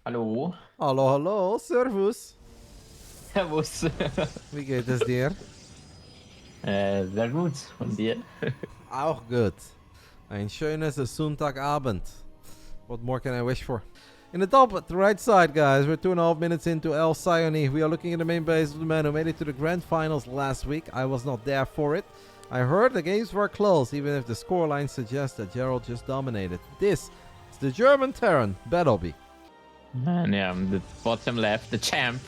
Hallo. Hallo, hallo, Servus. Servus. Wie geht es dir? Sehr gut. Und dir? Auch gut. Ein schönes Sonntagabend. What more can I wish for? In the top at the right side, guys, we're 2.5 minutes into El Sayoni. We are looking at the main base of the man who made it to the grand finals last week. I was not there for it. I heard the games were close, even if the scoreline suggests that Gerald just dominated. This is the German Terran, Battleby. And yeah, the bottom left, the champ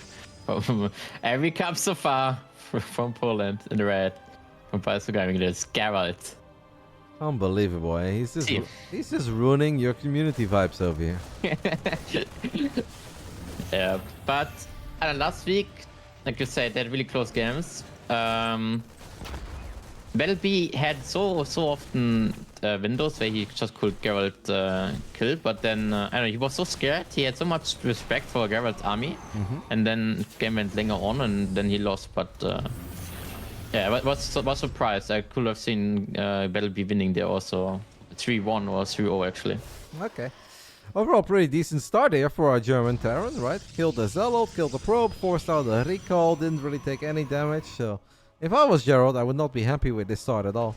from every cup so far from Poland in the red. From Paisugaming, there's Gerald. Unbelievable, eh? See. He's just ruining your community vibes over here. Yeah, but last week, like you said, they had really close games. Battleby had so often windows where he just could Gerald kill, but then I don't know, he was so scared. He had so much respect for Gerald's army, and then game went longer on, and then he lost. But yeah, I was surprised. I could have seen Battleby winning there also 3-1 or 3-0 actually. Okay. Overall, pretty decent start here for our German Terran, right? Killed the Zealot, killed the Probe, forced out the recall, didn't really take any damage, so... If I was Gerald, I would not be happy with this start at all.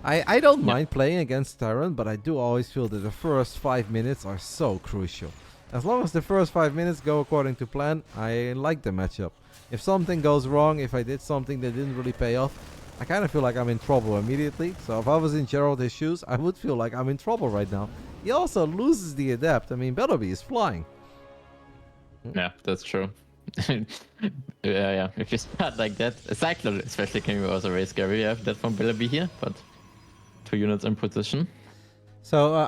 I don't mind playing against Terran, but I do always feel that the first 5 minutes are so crucial. As long as the first 5 minutes go according to plan, I like the matchup. If something goes wrong, if I did something that didn't really pay off, I kind of feel like I'm in trouble immediately. So if I was in Gerald's shoes, I would feel like I'm in trouble right now. He also loses the Adept. I mean, Battleby is flying. Yeah, that's true. Yeah, if you start like that, a Cyclone especially can be also very scary. We have that from Battleby here, but 2 units in position. So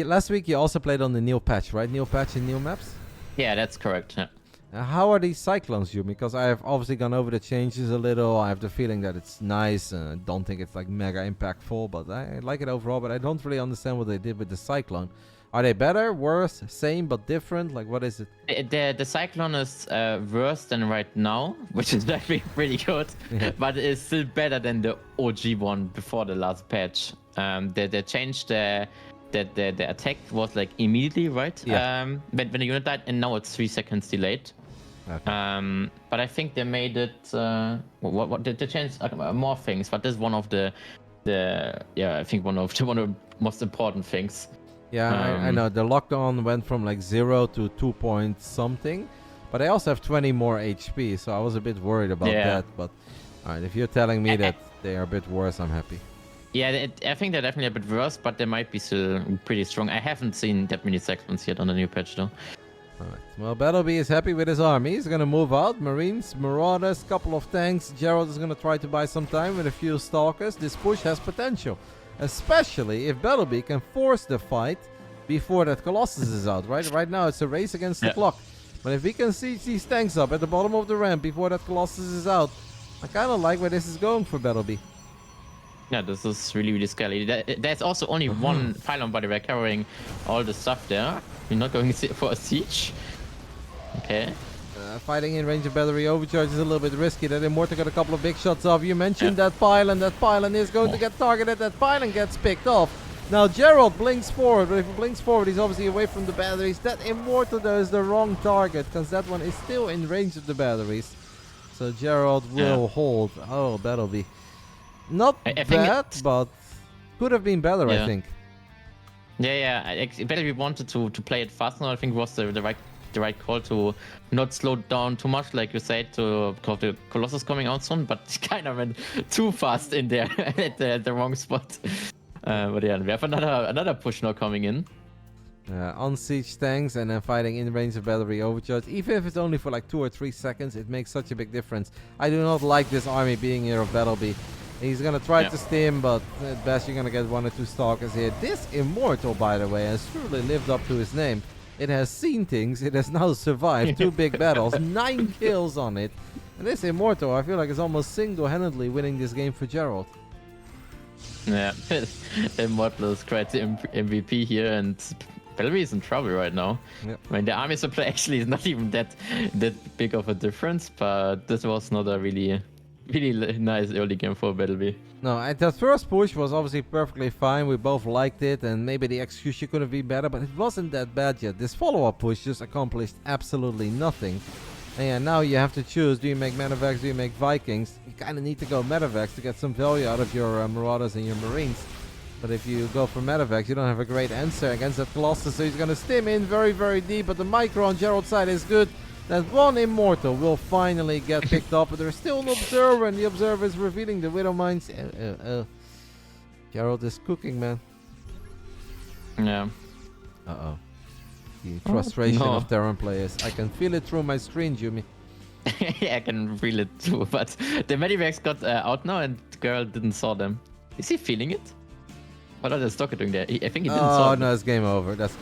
last week you also played on the new patch, right? New patch and new maps? Yeah, that's correct. Yeah. How are these Cyclones, you? Because I have obviously gone over the changes a little. I have the feeling that it's nice. I don't think it's like mega impactful, but I like it overall. But I don't really understand what they did with the Cyclone. Are they better, worse, same but different? Like, what is it? The Cyclone is worse than right now, which is actually pretty good, but it's still better than the OG one before the last patch. They changed the attack was like immediately, right? Yeah. When the unit died, and now it's 3 seconds delayed. Okay. But I think they made it. What they changed more things, but this is one of the I think one of the most important things. Yeah, I know. The lockdown went from like 0 to 2 point something. But I also have 20 more HP, so I was a bit worried about that. But alright, if you're telling me that they are a bit worse, I'm happy. Yeah, I think they're definitely a bit worse, but they might be still pretty strong. I haven't seen that many Cyclones yet on the new patch, though. Alright, well, Battleby is happy with his army. He's gonna move out. Marines, Marauders, couple of tanks. Gerald is gonna try to buy some time with a few Stalkers. This push has potential. Especially if Battleby can force the fight before that Colossus is out, right? Right now it's a race against the clock. But if we can siege these tanks up at the bottom of the ramp before that Colossus is out, I kind of like where this is going for Battleby. Yeah, this is really, really scary. There's also only one pylon body. We're carrying all the stuff there. We're not going for a siege. Okay. Fighting in range of battery overcharge is a little bit risky. That Immortal got a couple of big shots off. You mentioned that pylon. That pylon is going to get targeted. That pylon gets picked off. Now Gerald blinks forward, but if he blinks forward, he's obviously away from the batteries. That Immortal though is the wrong target, because that one is still in range of the batteries. So Gerald will hold. Oh, Battleby. Not bad, but could have been better, I think. Yeah. Battleby wanted to play it faster. I think it was the right call to not slow down too much, like you said, because the Colossus coming out soon, but it kind of went too fast in there at the wrong spot. But yeah, we have another push now coming in. On siege tanks and then fighting in range of battery overcharge. Even if it's only for like 2 or 3 seconds, it makes such a big difference. I do not like this army being here of Battleby. He's gonna try to stim, but at best you're gonna get 1 or 2 Stalkers here. This Immortal, by the way, has truly lived up to his name. It has seen things. It has now survived 2 big battles, 9 kills on it. And this Immortal, I feel like, is almost single-handedly winning this game for Gerald. Yeah, Immortal is quite the MVP here, and Battleby is in trouble right now. Yep. I mean, the army supply actually is not even that big of a difference, but this was not a really really nice early game for Battleby. No, that first push was obviously perfectly fine. We both liked it, and maybe the execution could have been better, but it wasn't that bad yet. This follow-up push just accomplished absolutely nothing. And yeah, now you have to choose. Do you make Medivacs? Do you make Vikings? You kind of need to go Medivacs to get some value out of your Marauders and your Marines. But if you go for Medivacs, you don't have a great answer against that Colossus, so he's going to stim in very, very deep. But the micro on Gerald's side is good. That one Immortal will finally get picked up, but there's still an Observer, and the Observer is revealing the Widow Mines. Gerald is cooking, man. Yeah. Uh-oh. The frustration no. of Terran players. I can feel it through my screen, Jumi. Yeah, I can feel it too, but the Medivacs got out now and Gerald didn't saw them. Is he feeling it? What are the Stalker doing there? I think he didn't saw them. Oh, no, it's game over. That's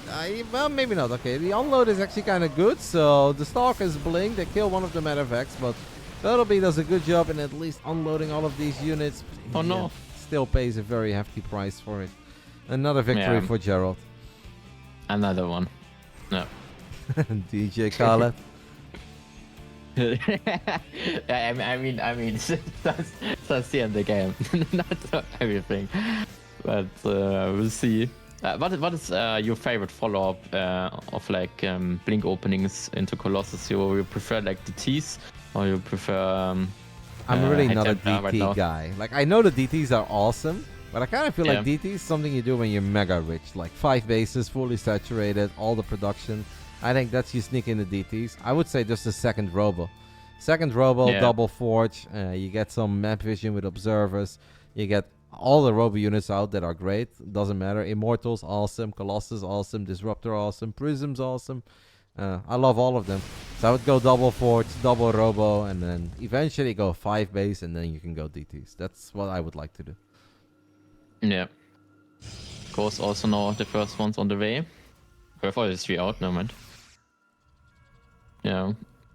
well, maybe not. Okay, the unload is actually kind of good, so the Stalkers blink. They kill one of the Medivacs, but Battleby does a good job in at least unloading all of these units. Oh, no. Still pays a very hefty price for it. Another victory for Gerald. Another one. No. DJ Khaled. I mean, that's the end of the game, not everything. But we'll see. What is your favorite follow-up of like blink openings into Colossus? You prefer like DTs, or you prefer? I'm really not a right DT guy. Like, I know the DTs are awesome, but I kind of feel like DT is something you do when you're mega rich, like 5 bases, fully saturated, all the production. I think that's you sneak in the DTs. I would say just a second Robo. Second Robo, double Forge. You get some map vision with observers. You get all the Robo units out that are great. Doesn't matter. Immortals, awesome. Colossus, awesome. Disruptor, awesome. Prism's awesome. I love all of them. So I would go double Forge, double Robo, and then eventually go 5 base, and then you can go DTs. That's what I would like to do. Yeah. Of course, also now the first ones on the way. Before the 3 out, no mind. Yeah.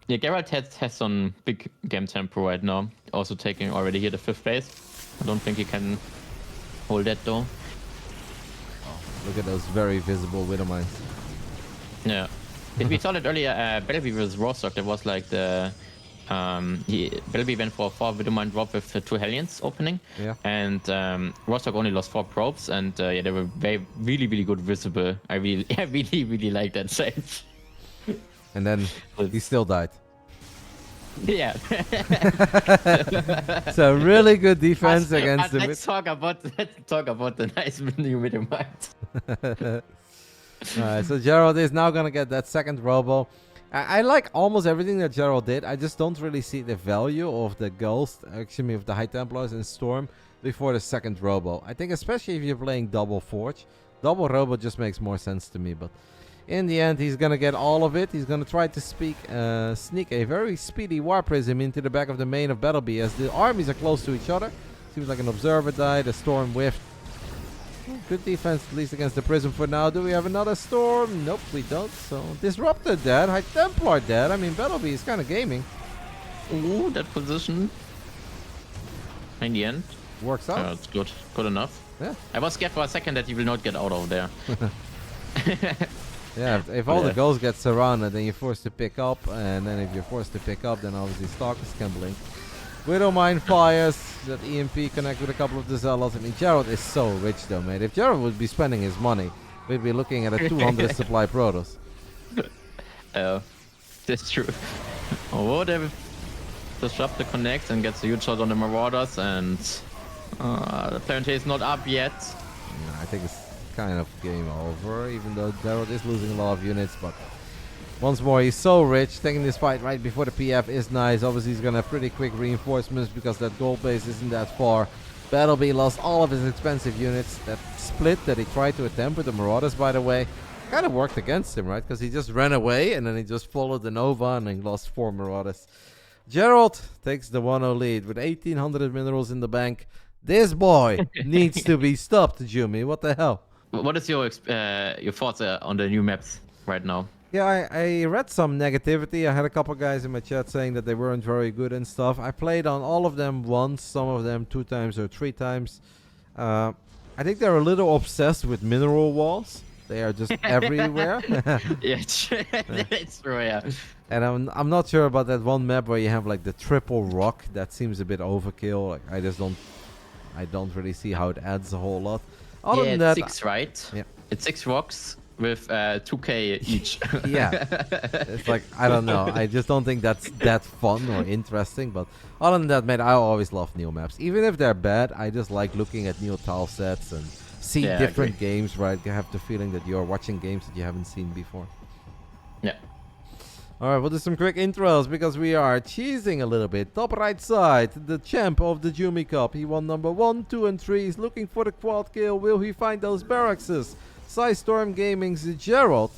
Yeah, Gerald has some big game tempo right now. Also taking already here the 5th base. I don't think he can hold that though. Oh, look at those very visible Widow Mines. Yeah. If we saw that earlier, Battleby vs Rostock, there was like the Battleby went for a 4 Widow Mine drop with 2 Hellions opening. Yeah. And Rostock only lost 4 probes, and yeah, they were really, really good visible. I really like that save. And then he still died. Yeah. So really good defense against the. Let's talk about the nice new Widow Mines. Alright, so Gerald is now gonna get that second Robo. I like almost everything that Gerald did. I just don't really see the value of the Ghost, actually of the High Templars and Storm before the second Robo. I think especially if you're playing double Forge, double Robo just makes more sense to me. But in the end, he's gonna get all of it. He's gonna try to sneak a very speedy War Prism into the back of the main of Battleby as the armies are close to each other. Seems like an Observer died, a Storm whiffed. Good defense, at least against the Prism for now. Do we have another Storm? Nope, we don't. So, Disruptor dead, High Templar dead. I mean, Battleby is kind of gaming. Ooh, that position. In the end. Works out. It's good. Good enough. Yeah. I was scared for a second that he will not get out of there. Yeah, if all the goals get surrounded, then you're forced to pick up. And then if you're forced to pick up, then obviously Stalkers can blink. Widow Mine fires. That EMP connect with a couple of the Zealots. I mean, Gerald is so rich though, mate. If Gerald would be spending his money, we'd be looking at a 200 supply Protoss. That's true. Oh, they disrupt the connect and gets a huge shot on the Marauders, and the Planetary is not up yet. Yeah, I think it's kind of game over, even though Gerald is losing a lot of units, but once more, he's so rich. Taking this fight right before the PF is nice. Obviously, he's going to have pretty quick reinforcements because that gold base isn't that far. Battleby lost all of his expensive units. That split that he tried to attempt with the Marauders, by the way, kind of worked against him, right? Because he just ran away and then he just followed the Nova and he lost 4 Marauders. Gerald takes the 1-0 lead with 1,800 minerals in the bank. This boy needs to be stopped, Jumi. What the hell? What is your thoughts on the new maps right now? Yeah, I read some negativity. I had a couple guys in my chat saying that they weren't very good and stuff. I played on all of them once, some of them 2 times or 3 times. I think they're a little obsessed with mineral walls. They are just everywhere. Yeah, it's true. Yeah. And I'm not sure about that one map where you have like the triple rock. That seems a bit overkill. Like I don't really see how it adds a whole lot. Other Yeah, than it's that, 6, right? yeah. It's 6 rocks with 2k each. Yeah, it's like, I don't know. I just don't think that's that fun or interesting. But other than that, man, I always love new maps. Even if they're bad, I just like looking at new tile sets and see Yeah, I different agree. games, right? You have the feeling that you're watching games that you haven't seen before. Yeah. Alright, we'll do some quick intros because we are cheesing a little bit. Top right side, the champ of the ForJumy Cup. He won number 1, 2, and 3. He's looking for the quad kill. Will he find those barracks? Storm Gaming's Gerald.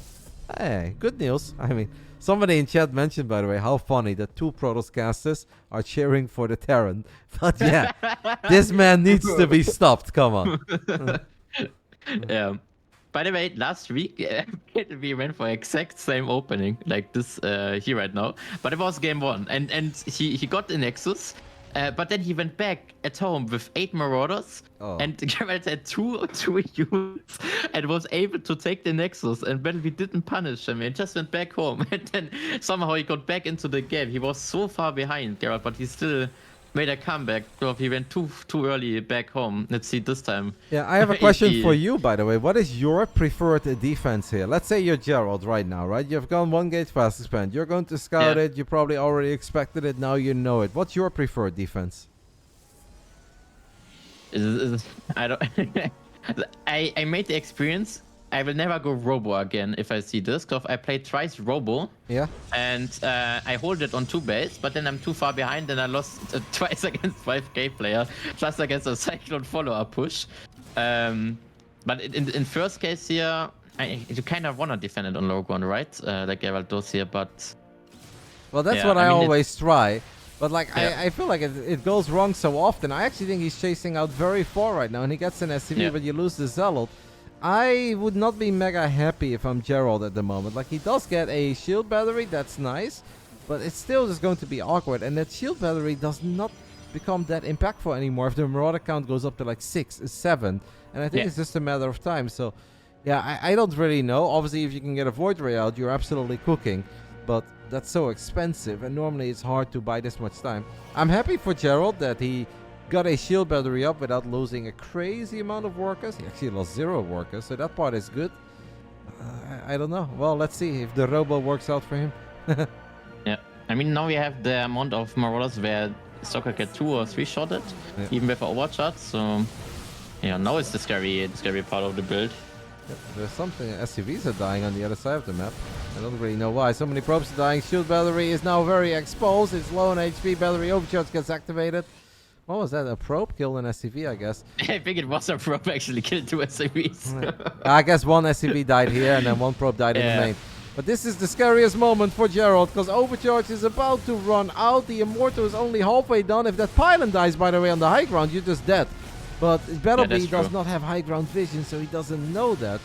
Hey, good news. I mean, somebody in chat mentioned, by the way, how funny that 2 Protoss casters are cheering for the Terran. But yeah, this man needs to be stopped. Come on. Yeah. By the way, last week we went for exact same opening like this here right now, but it was game 1, and he got the Nexus, but then he went back at home with 8 Marauders, and Gerald had two units and was able to take the Nexus, and when we didn't punish him, and just went back home, and then somehow he got back into the game. He was so far behind, Gerald, but he still made a comeback. So he went too early back home. Let's see this time. Yeah, I have a question for you, by the way. What is your preferred defense here? Let's say you're Gerald right now, right? You've gone 1 gate fast expand. You're going to scout it. You probably already expected it. Now you know it. What's your preferred defense? I don't. I made the experience. I will never go Robo again if I see this, because I played twice Robo. Yeah. And I hold it on 2 base, but then I'm too far behind, and I lost twice against 5k player, plus against a Cyclone follow-up push. But in first case here, you kind of want to defend it on low ground, right? Like Gerald does here, but... Well, that's what I always try. But like, I feel like it goes wrong so often. I actually think he's chasing out very far right now, and he gets an SCV, but you lose the Zealot. I would not be mega happy if I'm Gerald at the moment. Like, he does get a shield battery, that's nice, but it's still just going to be awkward. And that shield battery does not become that impactful anymore if the Marauder count goes up to like 6, 7. And I think it's just a matter of time. So, yeah, I don't really know. Obviously, if you can get a Void Ray out, you're absolutely cooking. But that's so expensive, and normally it's hard to buy this much time. I'm happy for Gerald that he got a shield battery up without losing a crazy amount of workers. He actually lost 0 workers, so that part is good. I don't know. Well, let's see if the Robo works out for him. Yeah, I mean, now we have the amount of Marauders where Soccer get 2 or 3 shotted, even with overshot. So, yeah, now it's the scary part of the build. There's something. SCVs are dying on the other side of the map. I don't really know why. So many probes are dying. Shield battery is now very exposed. It's low on HP. Battery overcharge gets activated. What was that? A probe killed an SCV, I guess. I think it was a probe actually killed 2 SCVs. I guess 1 SCV died here and then 1 probe died in the main. But this is the scariest moment for Gerald, because overcharge is about to run out. The Immortal is only halfway done. If that pylon dies, by the way, on the high ground, you're just dead. But Battlebee does not have high ground vision, so he doesn't know that.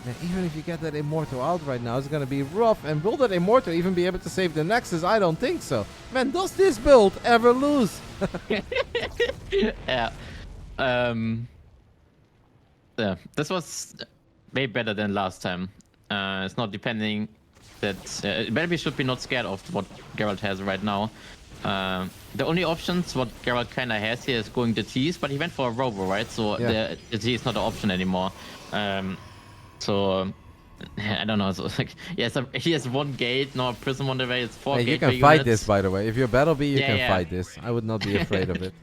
And even if you get that Immortal out right now, it's going to be rough. And will that Immortal even be able to save the Nexus? I don't think so. Man, does this build ever lose? Yeah. Yeah. This was way better than last time. It's not depending that... Battlebee should be not scared of what Gerald has right now. The only options what Gerald kind of has here is going to tease, but he went for a Robo, right? So the tease is not an option anymore. So I don't know. So like, he has 1 gate, no Prism on the way. It's 4 gate. You can fight this, by the way. If you're Battlebee, you can fight this. I would not be afraid of it.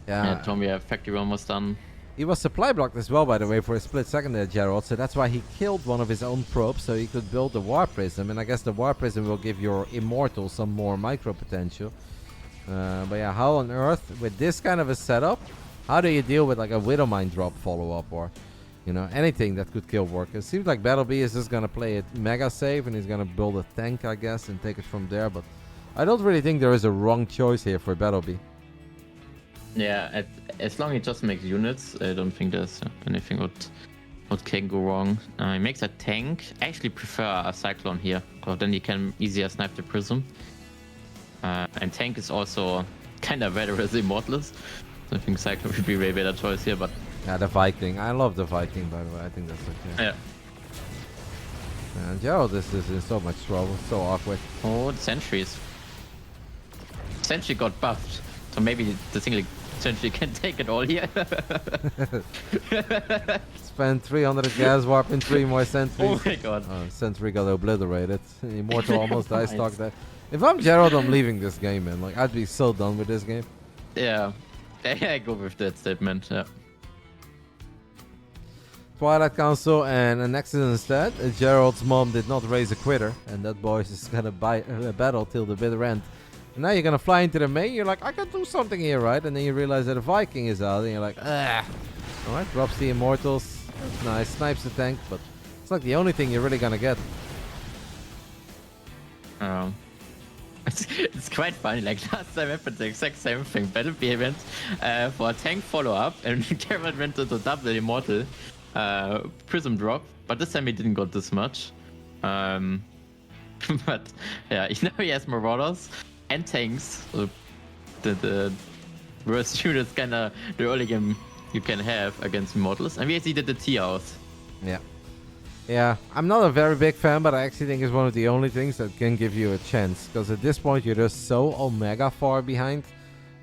Yeah, Tommy, factory almost done. He was supply blocked as well, by the way, for a split second there, Gerald. So that's why he killed one of his own probes, so he could build the War Prism. And I guess the War Prism will give your Immortal some more micro potential. But yeah, how on earth, with this kind of a setup, how do you deal with like a Widowmine drop follow-up or, you know, anything that could kill workers? Seems like Battlebee is just going to play it mega safe, and he's going to build a tank, I guess, and take it from there. But I don't really think there is a wrong choice here for Battlebee. Yeah, as long as he just makes units, I don't think there's anything what can go wrong. He makes a tank. I actually prefer a Cyclone here, because then he can easier snipe the Prism. And tank is also kind of better as Immortalist. So I think Cyclone would be a way better choice here, but Yeah, the Viking. I love the Viking, by the way. I think that's okay. Yeah. And Gerald is in so much trouble. So awkward. Oh, the sentries. Sentry got buffed, so maybe the single sentry can take it all here. Spend 300 gas warp in 3 more sentries. Oh my god. Sentry got obliterated. Immortal almost died stock there. If I'm Gerald, I'm leaving this game, man. Like, I'd be so done with this game. Yeah. I go with that statement, yeah. Twilight Council and an accident instead. Gerald's mom did not raise a quitter, and that boy is gonna battle till the bitter end. And now you're gonna fly into the main, you're like, I can do something here, right? And then you realize that a Viking is out, and you're like, ah. Alright, drops the Immortals. That's nice, snipes the tank, but it's like the only thing you're really gonna get. It's quite funny, like last time happened the exact same thing. Battlefield event for a tank follow-up, and Gerald went to the double Immortal Prism drop, but this time he didn't got this much. But yeah, now he has Marauders and tanks. So the worst units kinda the early game you can have against Immortals. And we actually did the tea house. Yeah. Yeah, I'm not a very big fan, but I actually think it's one of the only things that can give you a chance. Because at this point, you're just so omega far behind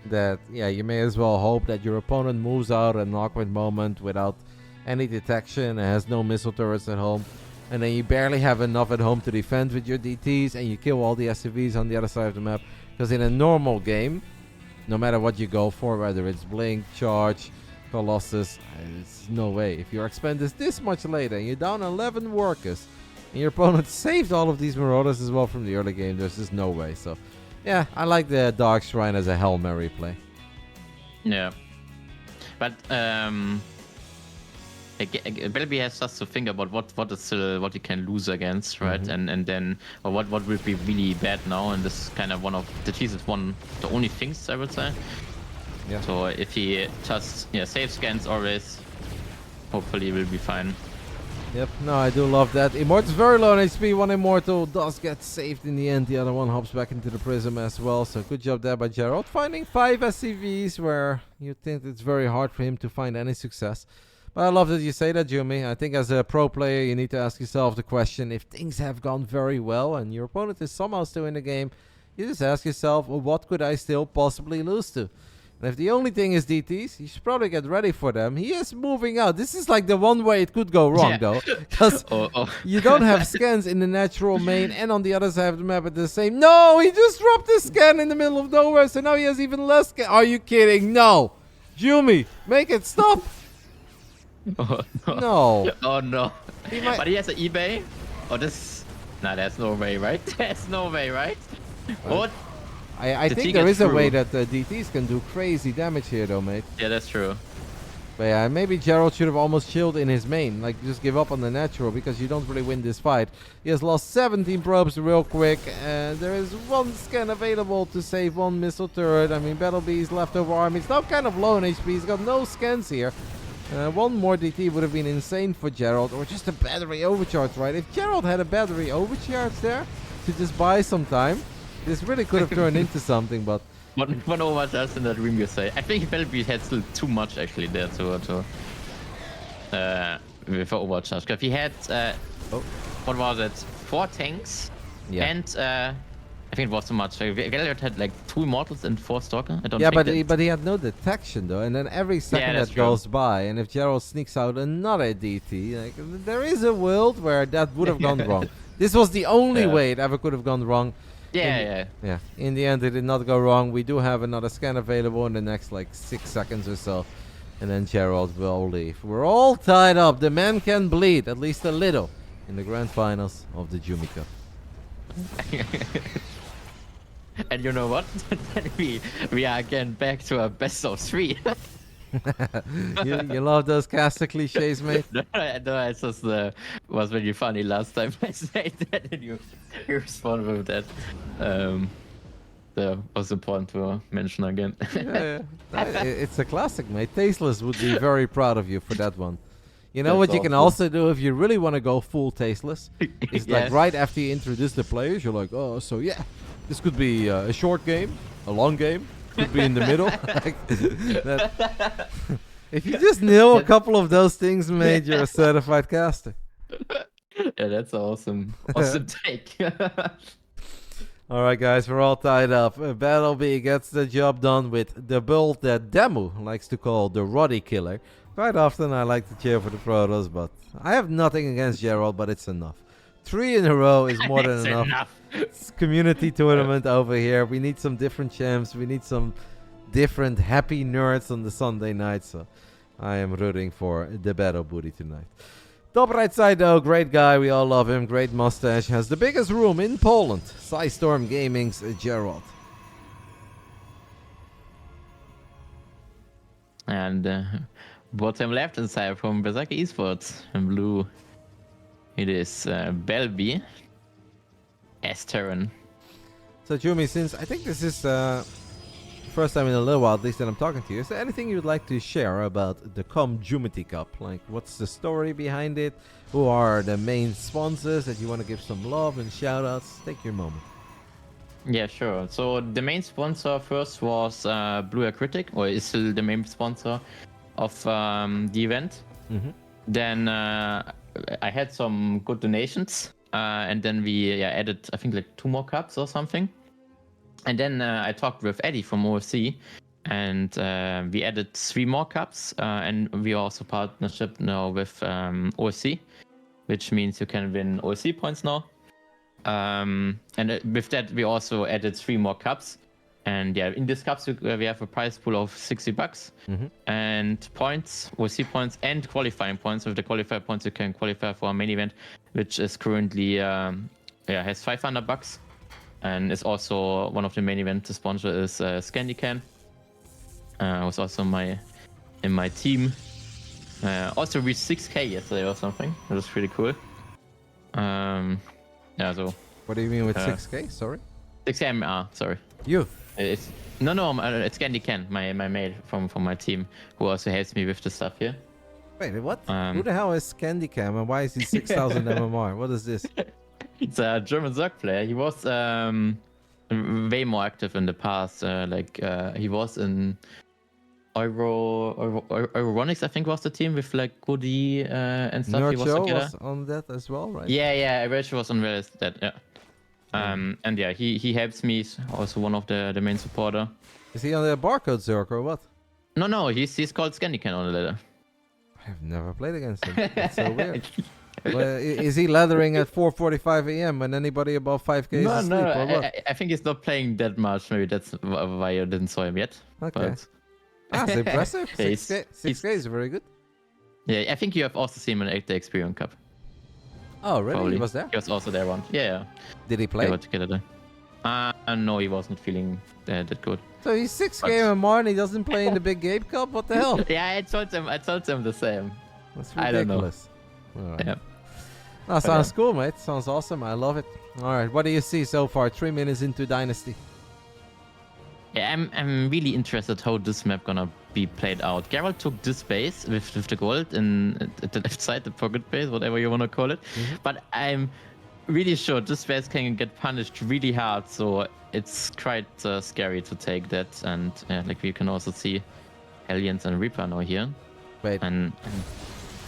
that, yeah, you may as well hope that your opponent moves out at an awkward moment without any detection and has no missile turrets at home. And then you barely have enough at home to defend with your DTs, and you kill all the SCVs on the other side of the map. Because in a normal game, no matter what you go for, whether it's Blink, Charge, Colossus, it's no way. If your expend is this much later and you're down 11 workers and your opponent saved all of these Marauders as well from the early game, there's just no way. So yeah, I like the Dark Shrine as a Hail Mary play. Yeah, but Battlefield has just to think about what you can lose against, right? And then what will be really bad now, and this is kind of one of the the only things I would say. Yeah. So if he just save scans always, hopefully will be fine. Yep, no, I do love that. Immortal's very low on HP. One Immortal does get saved in the end. The other one hops back into the prism as well. So good job there by Gerald. Finding 5 SCVs where you think it's very hard for him to find any success. But I love that you say that, Jumi. I think as a pro player, you need to ask yourself the question, if things have gone very well and your opponent is somehow still in the game, you just ask yourself, well, what could I still possibly lose to? And if the only thing is DTs, you should probably get ready for them. He is moving out. This is like the one way it could go wrong, though. Because you don't have scans in the natural main and on the other side of the map at the same... No, he just dropped the scan in the middle of nowhere, so now he has even less scan. Are you kidding? No. Jumi, make it stop. Oh, no. No. Oh, no. But he has an eBay? Oh, this... Nah, there's no way, right? There's no way, right? What? I think there is a way that DTs can do crazy damage here, though, mate. Yeah, that's true. But yeah, maybe Gerald should have almost chilled in his main. Like, just give up on the natural, because you don't really win this fight. He has lost 17 probes real quick, and there is 1 scan available to save 1 missile turret. I mean, Battlebee's leftover army is now kind of low on HP. He's got no scans here. 1 more DT would have been insane for Gerald, or just a battery overcharge, right? If Gerald had a battery overcharge there to just buy some time, this really could have turned into something, but... One overcharge in that room, you say. I think Battlefield had still too much, actually, there to with overcharge. Because he had, what was it, 4 tanks, and I think it was too much. Gerald had like 2 Immortals and 4 Stalker. I don't think but he had no detection, though, and then every second that goes by, and if Gerald sneaks out another DT, like, there is a world where that would have gone wrong. This was the only way it ever could have gone wrong. Yeah. In the end, it did not go wrong. We do have another scan available in the next like 6 seconds or so, and then Gerald will leave. We're all tied up. The man can bleed at least a little in the grand finals of the ForJumy Cup. And you know what? we are again back to a best of 3. you love those caster cliches, mate? No, it's just was really funny last time I said that, and you responded with that. That was important to mention again. It's a classic, mate. Tasteless would be very proud of you for that one. You know what you can also do if you really want to go full tasteless? It's like right after you introduce the players, you're like, oh, so yeah, this could be a short game, a long game. Could be in the middle. If you just nail a couple of those things, mate, you're a certified caster. Yeah, that's awesome. Awesome take. All right, guys, we're all tied up. Battlebee gets the job done with the build that Demu likes to call the Roddy Killer. Quite often I like to cheer for the Protoss, but I have nothing against Gerald, but it's enough. 3 in a row is more than enough. It's community tournament over here. We need some different champs. We need some different happy nerds on the Sunday night, so I am rooting for the Battle Booty tonight. Top right side though, great guy, we all love him, great mustache, has the biggest room in Poland. Psystorm Gaming's Gerald. And bottom left inside from Berserker Esports in blue, it is Belby as Terran. So Jumi, since I think this is first time in a little while at least that I'm talking to you, is there anything you'd like to share about the CommJumity Cup? Like, what's the story behind it? Who are the main sponsors that you want to give some love and shout outs? Take your moment. Yeah, sure. So the main sponsor first was Blue Air Critic, or is still the main sponsor of the event. Then I had some good donations, and then we added, I think, like 2 more cups or something. And then I talked with Eddie from OFC, and we added 3 more cups, and we also partnership now with OFC, which means you can win OFC points now. And with that, we also added 3 more cups. And yeah, in these cups, we have a prize pool of $60 and points, OFC points, and qualifying points. With the qualifier points, you can qualify for a main event, which is currently has $500. And it's also one of the main event sponsors is Scandican. Was also in my team. Also reached 6K yesterday or something. That was pretty cool. Yeah. So. What do you mean with 6K? Sorry. 6K MR. Sorry. You. It's it's Scandican, my mate from my team, who also helps me with the stuff here. Wait, what? Who the hell is Scandycam and why is he 6,000 MMR? What is this? It's a German Zerg player. He was way more active in the past. He was in Euronics, I think, was the team with like Goody and stuff. Nerd he was Show together. was on that as well, right? Yeah. Rachel was on that. Yeah. And yeah, he helps me. Also one of the main supporter. Is he on the barcode Zerg or what? No. He's called Scandican on the letter. I've never played against him. That's so weird. Well, is he lathering at 4:45 a.m. when anybody above 5K is asleep or what? I think he's not playing that much. Maybe that's why you didn't saw him yet. Okay. That's impressive. 6K is very good. Yeah, I think you have also seen him in the Experience Cup. Oh, really? Probably. He was there? He was also there once. Yeah. Did he play? They were together there. No, he wasn't feeling that good. So he's 6K MMR and he doesn't play in the big Gabe Cup? What the hell? Yeah, I told him the same. That's ridiculous. I don't know. All right. Yeah. No, sounds cool, mate. Sounds awesome. I love it. All right, what do you see so far? 3 minutes into Dynasty. Yeah, I'm really interested how this map gonna be played out. Gerald took this base with the gold at the left side, the pocket base, whatever you wanna call it. But I'm really sure this base can get punished really hard, so it's quite scary to take that. And like we can also see Aliens and Reaper now here. Wait. And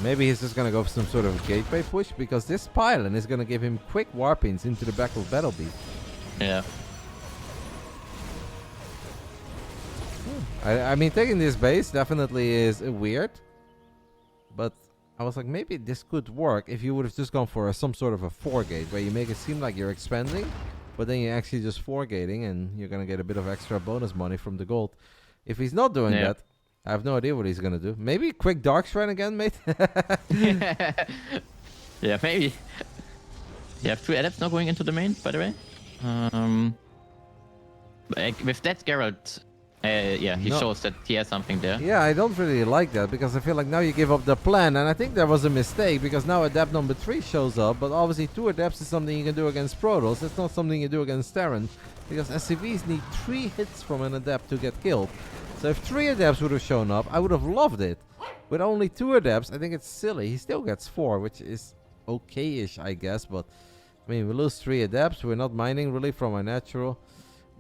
maybe he's just gonna go for some sort of gateway push because this pylon is gonna give him quick warpings into the back of Battlebee. Yeah. I mean, taking this base definitely is weird, but I was like, maybe this could work if you would have just gone for some sort of a 4-gate where you make it seem like you're expanding, but then you're actually just 4-gating and you're gonna get a bit of extra bonus money from the gold. If he's not doing that, I have no idea what he's gonna do. Maybe quick Dark Shrine again, mate? Yeah, maybe. You have 2 adepts now going into the main, by the way. With that, Geralt, he shows that he has something there. Yeah, I don't really like that because I feel like now you give up the plan, and I think there was a mistake because now adept number 3 shows up, but obviously 2 adepts is something you can do against Protoss. It's not something you do against Terran because SCVs need 3 hits from an adept to get killed. So if 3 adepts would have shown up, I would have loved it. With only 2 adepts, I think it's silly. He still gets 4, which is okay-ish, I guess, but I mean, we lose 3 adepts. We're not mining really from our natural.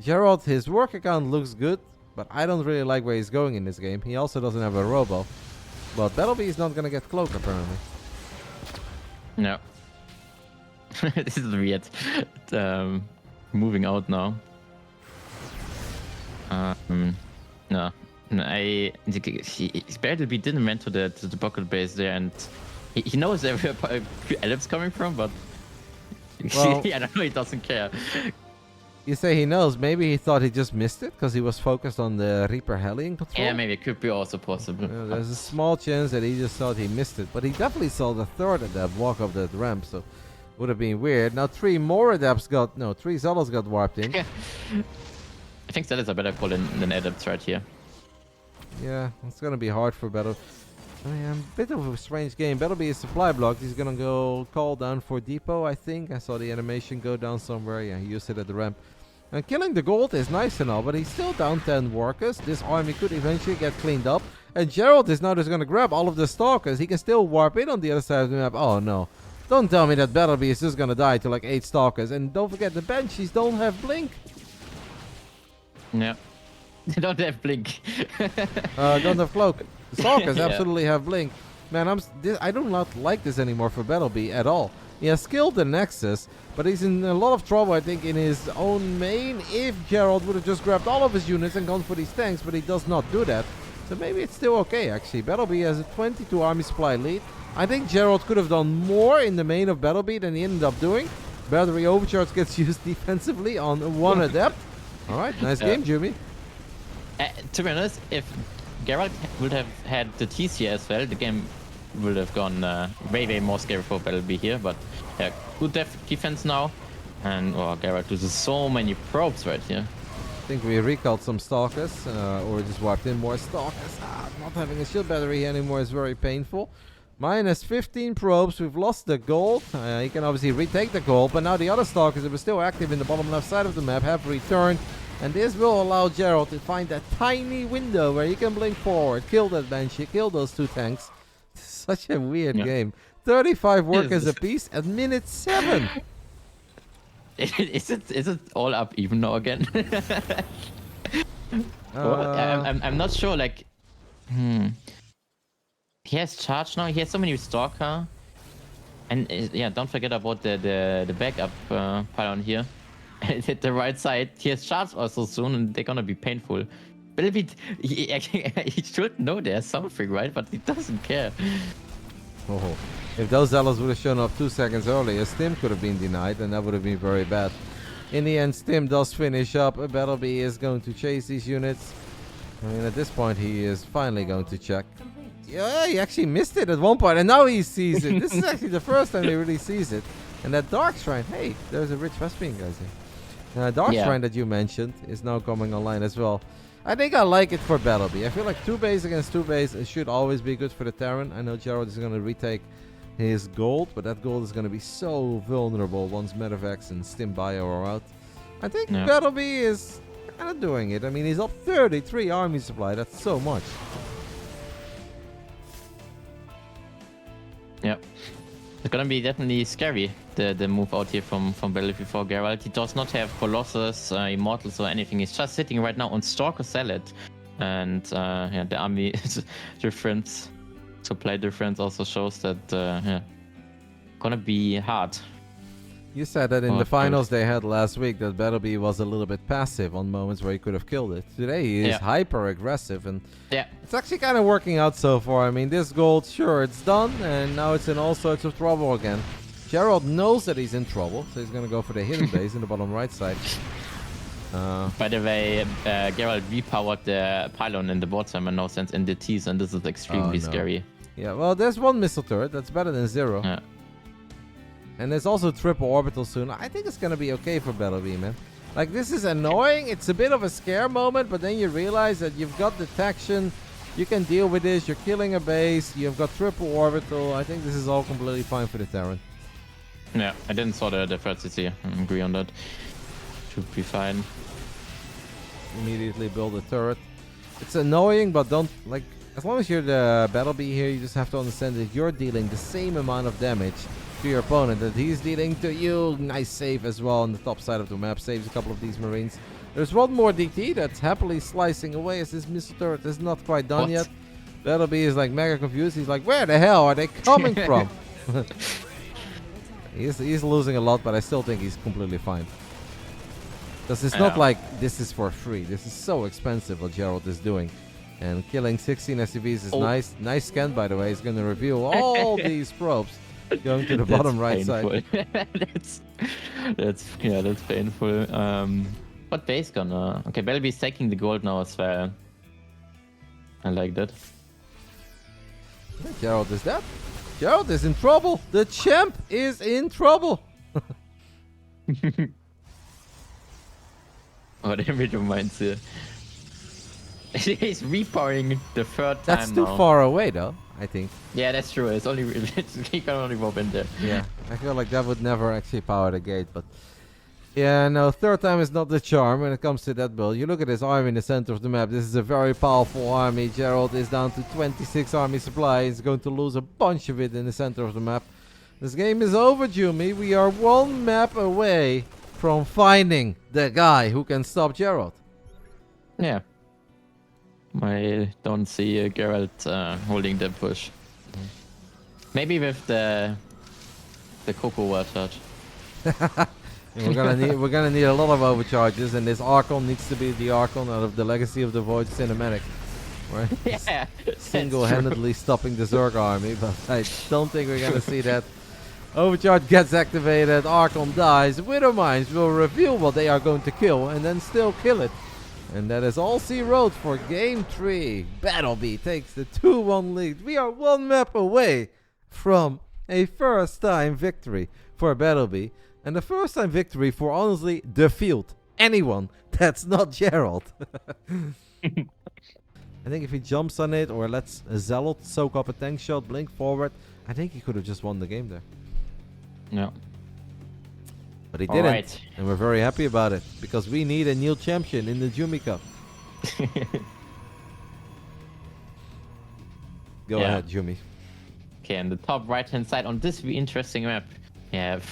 Gerald, his work account looks good, but I don't really like where he's going in this game. He also doesn't have a robo. But Battlebee is not gonna get cloak apparently. No. This is weird. Moving out now. No. Battlebee didn't went to the bucket base there, and he knows where Elip's coming from, but Well, I don't know, he doesn't care. You say he knows. Maybe he thought he just missed it because he was focused on the Reaper Hellion control. Yeah, maybe it could be also possible. There's a small chance that he just thought he missed it, but he definitely saw the third adept walk up that ramp, so would have been weird. Now three Zealots got warped in. I think Zealots are better call than Adepts right here. Yeah, it's gonna be hard for Battle. I mean, a bit of a strange game. Battlebee is supply blocked. He's gonna go call down for depot, I think. I saw the animation go down somewhere. Yeah, he used it at the ramp. And killing the gold is nice and all, but he's still down 10 workers. This army could eventually get cleaned up. And Gerald is now just gonna grab all of the stalkers. He can still warp in on the other side of the map. Oh no. Don't tell me that Battlebee is just gonna die to like 8 stalkers. And don't forget, the Banshees don't have blink. Yeah. They don't have blink. Don't have cloak. The stalkers Yeah. absolutely have blink. Man, I do not like this anymore for Battlebee at all. He has skilled the Nexus, but he's in a lot of trouble, I think, in his own main. If Gerald would have just grabbed all of his units and gone for these tanks, but he does not do that. So maybe it's still okay, actually. Battlebee has a 22 army supply lead. I think Gerald could have done more in the main of Battlebee than he ended up doing. Battery Overcharge gets used defensively on one adept. Alright, nice game, Jimmy. To be honest, if Gerald would have had the TC as well, the game would have gone way more scary for Battlebee here. But yeah, good defense now. And Gerald uses so many probes right here. I think we recalled some stalkers, or just warped in more stalkers. Not having a shield battery anymore is very painful. Minus 15 probes, we've lost the gold. He can obviously retake the gold, but now the other stalkers that were still active in the bottom left side of the map have returned. And this will allow Gerald to find that tiny window where he can blink forward, kill that Banshee, kill those 2 tanks. Such a weird game. 35 workers apiece at minute 7. Is it all up even now again? I'm not sure. Like, he has charge now. He has so many stalker, and yeah, don't forget about the backup pylon here. And hit the right side. He has charge also soon, and they're gonna be painful. He should know there's something, right? But he doesn't care. Oh. If those Zealots would have shown up 2 seconds earlier, Stim could have been denied, and that would have been very bad. In the end, Stim does finish up. Battlebee is going to chase these units. I mean, at this point, he is finally going to check. Yeah, he actually missed it at one point, and now he sees it. This is actually the first time he really sees it. And that Dark Shrine, hey, there's a rich Vespian, guys here. Dark Shrine that you mentioned is now coming online as well. I think I like it for Battlebee. I feel like 2 base against 2 base, it should always be good for the Terran. I know Gerald is going to retake his gold, but that gold is going to be so vulnerable once Medevacs and Stim Bio are out. I think Battlebee is kind of doing it. I mean, he's up 33 army supply. That's so much. Yep. It's gonna be definitely scary, the move out here from Battlebee for Gerald. He does not have Colossus, Immortals or anything. He's just sitting right now on Stalker Salad. And yeah, the army difference, supply difference also shows that yeah, gonna be hard. You said that in the finals they had last week that Battlebee was a little bit passive on moments where he could have killed it. Today he is hyper aggressive, and it's actually kind of working out so far. I mean, this gold, sure, it's done, and now it's in all sorts of trouble again. Gerald knows that he's in trouble, so he's going to go for the hidden base in the bottom right side. By the way, Gerald repowered the pylon in the bottom and no sense in the T's, and this is extremely scary. Yeah, well, there's 1 missile turret. That's better than 0. Yeah. And there's also triple orbital soon. I think it's going to be okay for Battlebee, man. Like, this is annoying. It's a bit of a scare moment, but then you realize that you've got detection. You can deal with this. You're killing a base. You've got triple orbital. I think this is all completely fine for the Terran. Yeah, I didn't saw the third CC. I agree on that. Should be fine. Immediately build a turret. It's annoying, but don't, like, as long as you're the Battlebee here, you just have to understand that you're dealing the same amount of damage to your opponent that he's dealing to you. Nice save as well on the top side of the map. Saves a couple of these Marines. There's one more DT that's happily slicing away as this missile turret is not quite done yet. Battlebee is like mega confused. He's like, where the hell are they coming from? He's losing a lot, but I still think he's completely fine. Because it's not like this is for free. This is so expensive what Gerald is doing. And killing 16 SCVs is nice. Nice scan, by the way. He's going to reveal all these probes going to the bottom right side. that's painful. But base gonna... Okay, Belby's taking the gold now as well. I like that. Gerald is dead. Gerald is in trouble. The champ is in trouble. Oh, the image reminds you. He's repowering the third time. That's too far away, though, I think. Yeah, that's true. It's only he can only move in there. Yeah, I feel like that would never actually power the gate, but yeah, no, third time is not the charm when it comes to that build. You look at his army in the center of the map. This is a very powerful army. Gerald is down to 26 army supply. He's going to lose a bunch of it in the center of the map. This game is over, Jumi. We are one map away from finding the guy who can stop Gerald. Yeah. I don't see Gerald holding the push. Maybe with the Coco overcharge. We're gonna need a lot of overcharges, and this Archon needs to be the Archon out of the Legacy of the Void cinematic, right? Yeah, single-handedly stopping the Zerg army, but I don't think we're gonna see that. Overcharge gets activated, Archon dies, Widow Mines will reveal what they are going to kill, and then still kill it. And that is all C road for Game 3. Battlebee takes the 2-1 lead. We are one map away from a first-time victory for Battlebee. And the first-time victory for, honestly, the field. Anyone that's not Gerald. I think if he jumps on it or lets a Zealot soak up a tank shot, blink forward, I think he could have just won the game there. No. But he didn't, and we're very happy about it, because we need a new champion in the ForJumy Cup. Go ahead, Jumi. Okay, and the top right-hand side on this interesting map, we have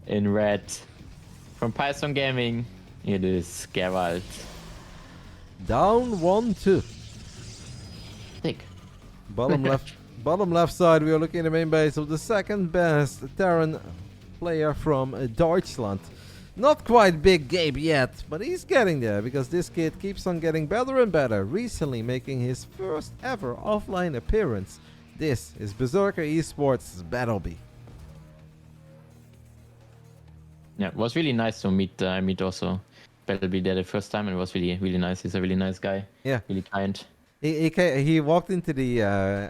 in red from Python Gaming, it is Gerald. Down 1-2. Thick. Bottom left side, we are looking at the main base of the second best Terran player from Deutschland. Not quite Big Gabe yet, but he's getting there, because this kid keeps on getting better and better, recently making his first ever offline appearance. This is Berserker Esports' Battlebee. Yeah, it was really nice to meet also Battlebee there the first time, and it was really nice. He's a really nice guy. Yeah. Really kind. He walked into the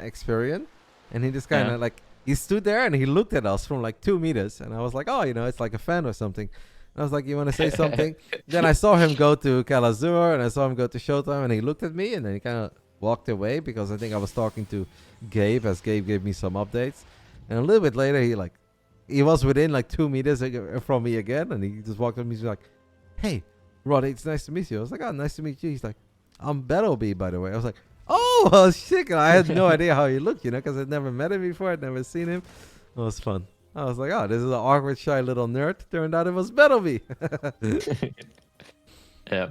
Experience, and he just kind of he stood there and he looked at us from like 2 meters, and I was like, oh, it's like a fan or something. And I was like, you want to say something? Then I saw him go to Kalazur, and I saw him go to Showtime, and he looked at me, and then he kind of walked away, because I think I was talking to Gabe, as Gabe gave me some updates. And a little bit later, he was within like 2 meters from me again, and he just walked up to me. He's like, hey, Roddy, it's nice to meet you. I was like, oh, nice to meet you. He's like, I'm Battlebee, by the way. I was like, oh, shit. I had no idea how he looked, because I'd never met him before. I'd never seen him. It was fun. I was like, oh, this is an awkward, shy little nerd. Turned out it was Battlebee. Yeah.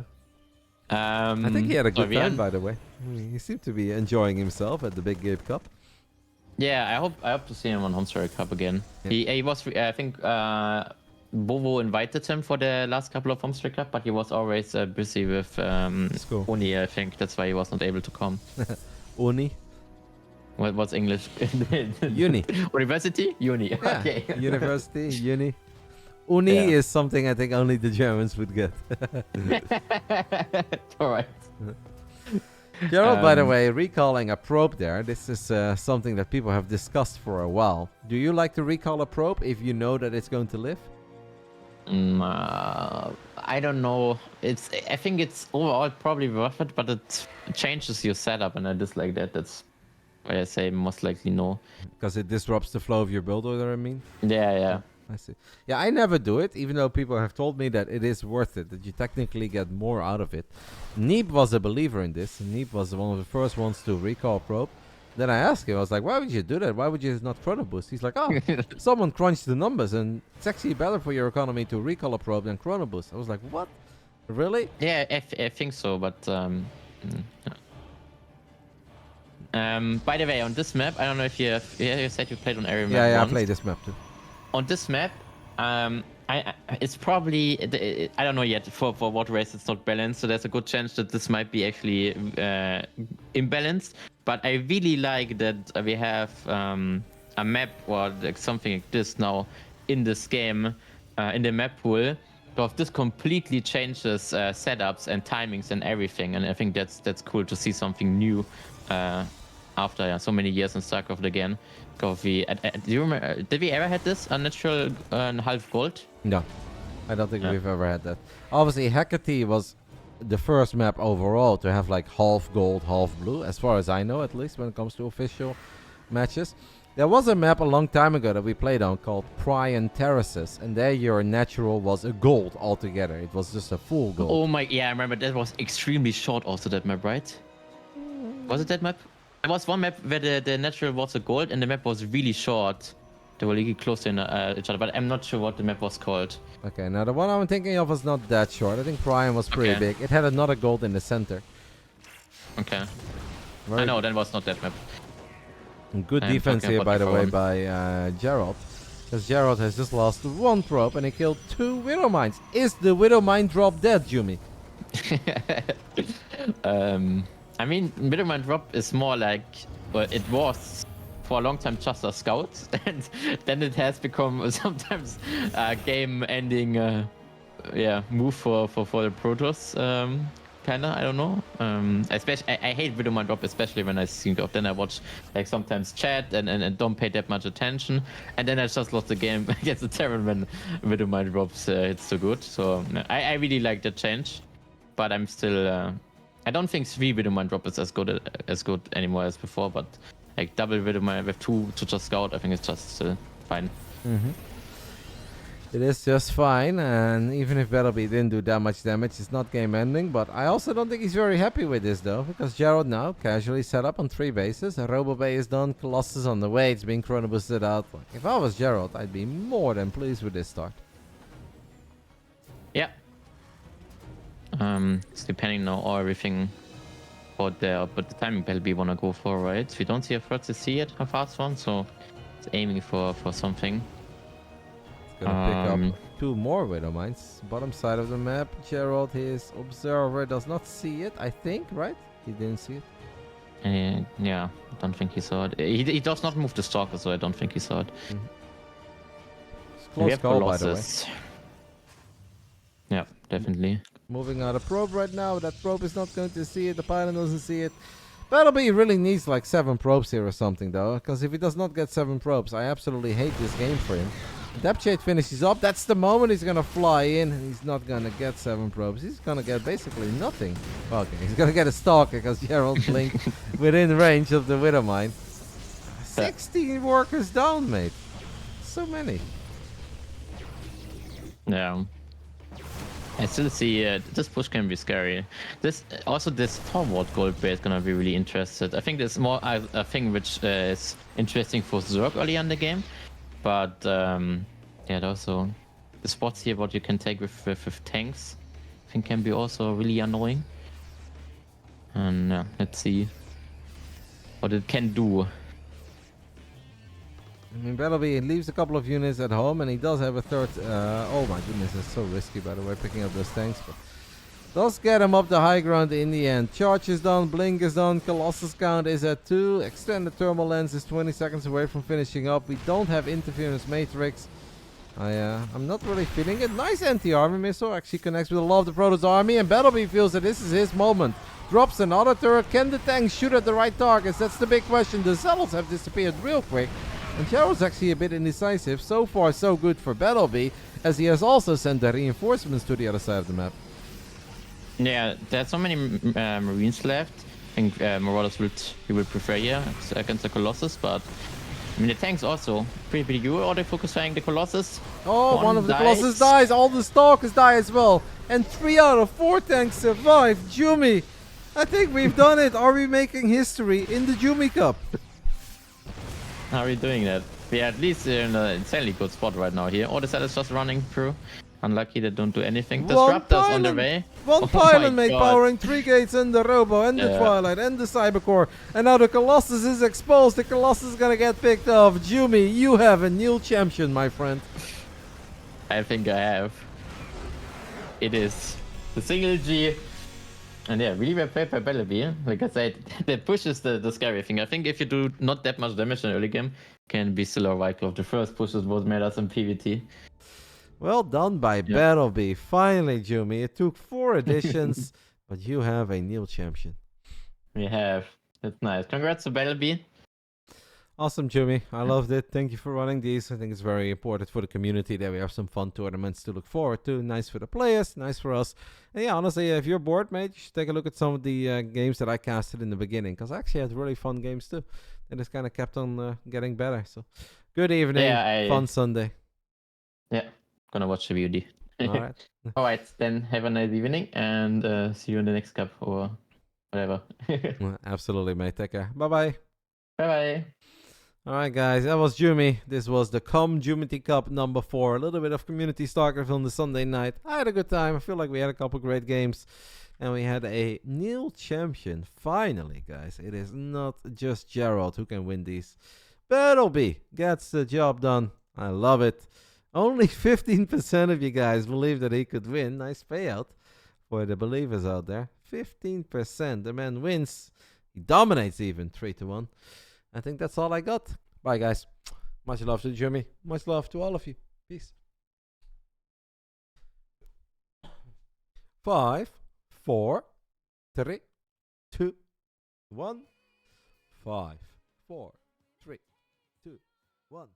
I think he had a good time, by the way. He seemed to be enjoying himself at the Big Gabe Cup. Yeah, I hope to see him on Homestar Cup again. Yeah. He was, I think, Bovo invited him for the last couple of Homestar Cup, but he was always busy with Uni, I think. That's why he was not able to come. Uni? What's English? Uni. University? Uni. Yeah. Okay. University, uni. Uni is something I think only the Germans would get. Alright. Gerald, by the way, recalling a probe there. This is something that people have discussed for a while. Do you like to recall a probe if you know that it's going to live? I don't know. I think it's overall probably worth it, but it changes your setup, and I dislike that. That's why I say most likely no. Because it disrupts the flow of your build order, I mean? Yeah. I see. Yeah, I never do it, even though people have told me that it is worth it, that you technically get more out of it. Neep was a believer in this. Neep was one of the first ones to recall probe. Then I asked him, I was like, why would you do that? Why would you not chrono boost? He's like, oh, someone crunched the numbers, and it's actually better for your economy to recall a probe than chrono boost. I was like, what? Really? Yeah, I think so, but By the way, on this map, I don't know if you have, yeah, you said you played on every map. Yeah, I once. played this map too. On this map, it's probably, I don't know yet for what race it's not balanced, so there's a good chance that this might be actually imbalanced. But I really like that we have a map or like something like this now in this game, in the map pool. Because this completely changes setups and timings and everything, and I think that's cool to see something new after so many years in Starcraft again. Because do you remember? Did we ever had this unnatural half gold? No, I don't think we've ever had that. Obviously, Hecate was the first map overall to have like half gold, half blue, as far as I know, at least when it comes to official matches. There was a map a long time ago that we played on called Prion Terraces, and there your natural was a gold altogether. It was just a full gold. Oh my, yeah, I remember that was extremely short also, that map, right? Was it that map? There was one map where the natural was a gold and the map was really short. They were really close to each other, but I'm not sure what the map was called. Okay, now the one I'm thinking of was not that short. I think Prion was pretty big. It had another gold in the center. Okay. I know, that was not that map. Good defense here, by the way, by Gerald. Because Gerald has just lost one probe and he killed 2 Widow Mines. Is the Widow Mine drop dead, Jumi? I mean, Widow Mine drop is more like, well, it was for a long time just a scout, and then it has become sometimes a game-ending move for the Protoss. Kinda, I don't know. Especially, I hate Widow Mine drop, especially when I think of. Then I watch like sometimes chat and don't pay that much attention, and then I just lost the game against the Terran when Widow Mine drops. It's so good. So I really like that change, but I'm still. I don't think 3 Widow Mine drop is as good anymore as before. But like double Widow Mine with 2 to just scout, I think it's just still fine. Mm-hmm. It is just fine, and even if Battlebee didn't do that much damage, it's not game ending. But I also don't think he's very happy with this though, because Gerald now casually set up on 3 bases. A Robo Bay is done, Colossus on the way, it's being chrono boosted out. Like, if I was Gerald, I'd be more than pleased with this start. Yeah. It's depending now on everything out there, but the timing Battlebee wanna go for, right? We don't see a third CC yet, a fast one, so it's aiming for something. Gonna pick up 2 more Widow Mines. Bottom side of the map. Gerald, his observer, does not see it, I think, right? He didn't see it. Yeah, I don't think he saw it. He does not move the Stalker, so I don't think he saw it. Mm-hmm. Close call, by the way. Yeah, definitely. Moving out a probe right now. That probe is not going to see it. The pilot doesn't see it. Battlebee really needs like 7 probes here or something, though. Because if he does not get 7 probes, I absolutely hate this game for him. Depth Shade finishes up. That's the moment he's gonna fly in. And he's not gonna get 7 probes. He's gonna get basically nothing. Okay, he's gonna get a Stalker because Gerald blinked within range of the Widow Mine. 16 workers down, mate. So many. Yeah. I still see this push can be scary. This forward gold bait is gonna be really interested. I think there's more a thing which is interesting for Zerg early in the game. But yeah, also the spots here what you can take with tanks, I think can be also really annoying. And let's see what it can do. I mean, Battlebee leaves a couple of units at home, and he does have a third. Oh my goodness, it's so risky, by the way, picking up those tanks. But does get him up the high ground in the end. Charge is done, blink is done, Colossus count is at 2. Extended thermal lens is 20 seconds away from finishing up. We don't have interference matrix. I'm not really feeling it. Nice anti-armor missile, actually connects with a lot of the Protoss army, and Battlebee feels that this is his moment. Drops another turret. Can the tanks shoot at the right targets? That's the big question. The Zealots have disappeared real quick. And Gerald's actually a bit indecisive. So far, so good for Battlebee, as he has also sent the reinforcements to the other side of the map. Yeah, there's so many Marines left. I think Marauders will prefer here against the Colossus, but I mean the tanks also pretty big. You already focusing the Colossus. Oh, one of the Colossus dies. All the Stalkers die as well. And 3 out of 4 tanks survive. Jumi, I think we've done it. Are we making history in the ForJumy Cup? How are we doing that? We are at least in an insanely good spot right now here. All the set is just running through. Unlucky, they don't do anything. One Disruptors on the pylon. way. One Oh pylon, my mate, God. powering 3 gates and the Robo and the Yeah. Twilight and the Cybercore. And now the Colossus is exposed. The Colossus is gonna get picked off. Jumi, you have a new champion, my friend. I think I have. It is the single G. And yeah, really well played by Belleby. Like I said, that pushes the scary thing. I think if you do not that much damage in early game, can be still alright. The first pushes what made us in PvT. Well done by Battlebee. Finally, Jumi. It took 4 editions, but you have a new champion. We have. That's nice. Congrats to Belleby. Awesome, Jumi. I loved it. Thank you for running these. I think it's very important for the community that we have some fun tournaments to look forward to. Nice for the players, nice for us. And yeah, honestly, if you're bored, mate, you should take a look at some of the games that I casted in the beginning, because I actually had really fun games too. And it's kind of kept on getting better. So, good evening, fun Sunday. Yeah, gonna watch the VOD. All right. All right, then have a nice evening and see you in the next cup or whatever. Absolutely, mate. Take care. Bye-bye. Bye-bye. Alright guys, that was Jumi. This was the CommJumity Cup number 4. A little bit of community Starcraft on the Sunday night. I had a good time. I feel like we had a couple great games. And we had a new champion. Finally, guys. It is not just Gerald who can win these. Battlebee gets the job done. I love it. Only 15% of you guys believe that he could win. Nice payout for the believers out there. 15%. The man wins. He dominates even 3-1. I think that's all I got. Bye, guys. Much love to Jimmy. Much love to all of you. Peace. 5, 4, 3, 2, 1. 5, 4, 3, 2, 1.